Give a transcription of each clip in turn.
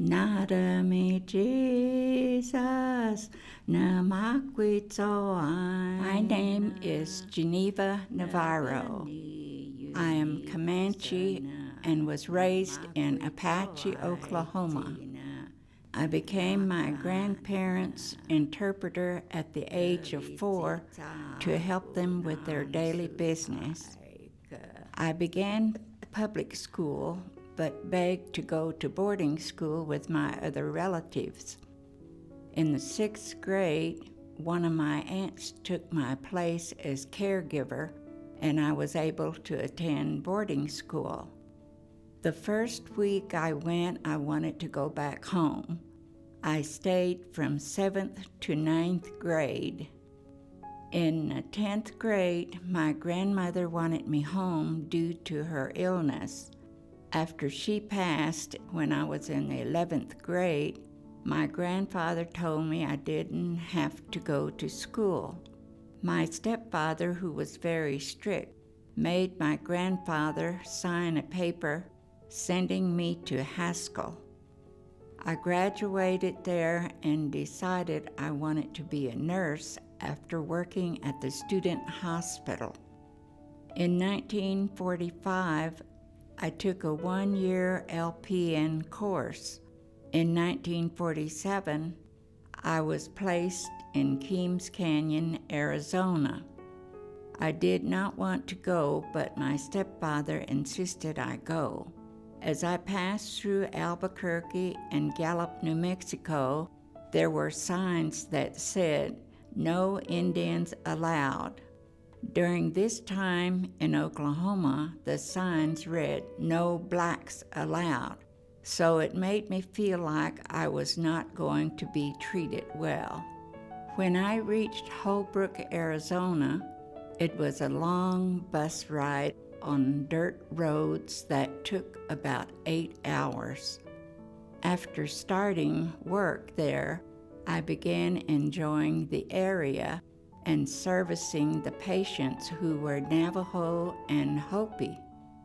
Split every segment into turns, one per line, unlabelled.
Nada me Jesus, namaquitzoan. My name is Geneva Navarro. I am Comanche and was raised in Apache, Oklahoma. I became my grandparents' interpreter at the age of 4 to help them with their daily business. I began public school but begged to go to boarding school with my other relatives. In the 6th grade, one of my aunts took my place as caregiver, and I was able to attend boarding school. The first week I went, I wanted to go back home. I stayed from 7th to 9th grade. In the 10th grade, my grandmother wanted me home due to her illness. After she passed, when I was in the 11th grade, my grandfather told me I didn't have to go to school. My stepfather, who was very strict, made my grandfather sign a paper sending me to Haskell. I graduated there and decided I wanted to be a nurse after working at the student hospital. In 1945, I took a 1-year LPN course. In 1947, I was placed in Keams Canyon, Arizona. I did not want to go, but my stepfather insisted I go. As I passed through Albuquerque and Gallup, New Mexico, there were signs that said, "No Indians allowed." During this time in Oklahoma, the signs read, "No blacks allowed," so it made me feel like I was not going to be treated well. When I reached Holbrook, Arizona, it was a long bus ride on dirt roads that took about 8 hours. After starting work there, I began enjoying the area and servicing the patients who were Navajo and Hopi.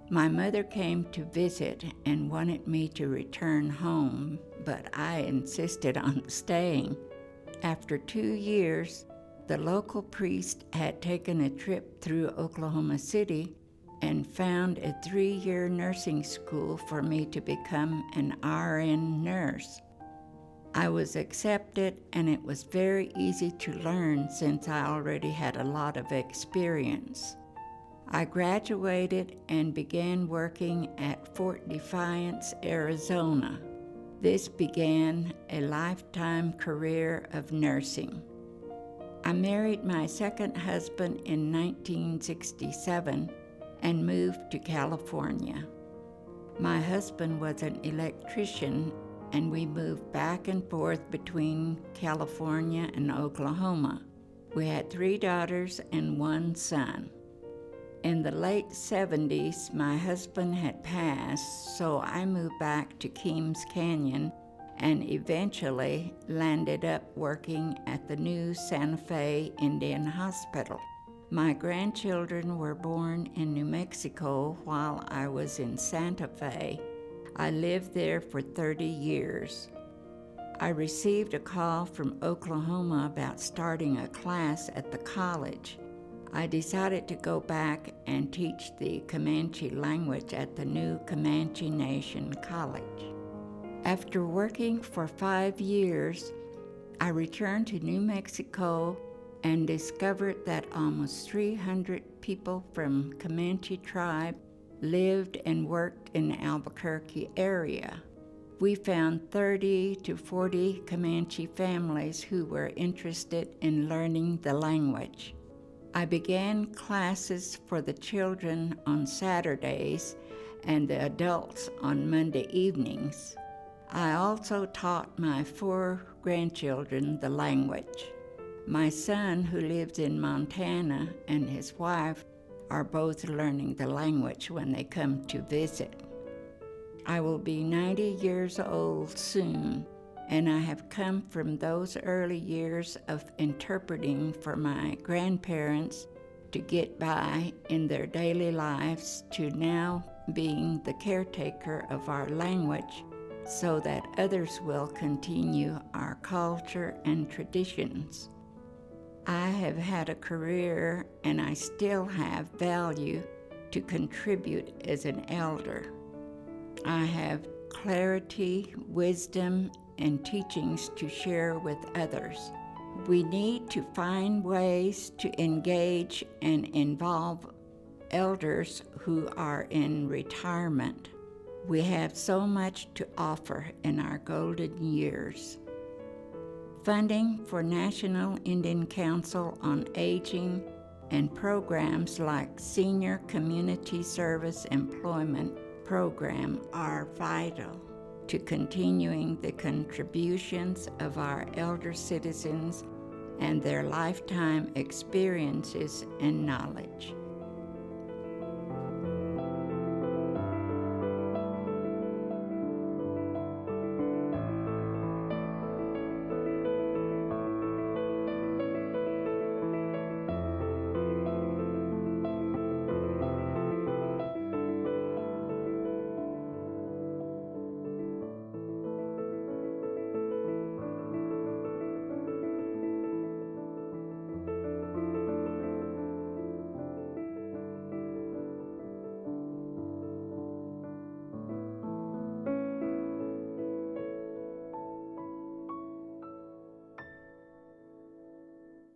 My mother came to visit and wanted me to return home, but I insisted on staying. After 2 years, the local priest had taken a trip through Oklahoma City and found a 3-year nursing school for me to become an RN nurse. I was accepted, and it was very easy to learn since I already had a lot of experience. I graduated and began working at Fort Defiance, Arizona. This began a lifetime career of nursing. I married my second husband in 1967 and moved to California. My husband was an electrician, and we moved back and forth between California and Oklahoma. We had 3 daughters and 1 son. In the late 70s, my husband had passed, so I moved back to Keams Canyon and eventually landed up working at the new Santa Fe Indian Hospital. My grandchildren were born in New Mexico while I was in Santa Fe. I lived there for 30 years. I received a call from Oklahoma about starting a class at the college. I decided to go back and teach the Comanche language at the new Comanche Nation College. After working for 5 years, I returned to New Mexico and discovered that almost 300 people from Comanche tribe lived and worked in the Albuquerque area. We found 30 to 40 Comanche families who were interested in learning the language. I began classes for the children on Saturdays and the adults on Monday evenings. I also taught my 4 grandchildren the language. My son, who lives in Montana, and his wife are both learning the language when they come to visit. I will be 90 years old soon, and I have come from those early years of interpreting for my grandparents to get by in their daily lives to now being the caretaker of our language so that others will continue our culture and traditions. I have had a career and I still have value to contribute as an elder. I have clarity, wisdom, and teachings to share with others. We need to find ways to engage and involve elders who are in retirement. We have so much to offer in our golden years. Funding for National Indian Council on Aging and programs like Senior Community Service Employment Program are vital to continuing the contributions of our elder citizens and their lifetime experiences and knowledge.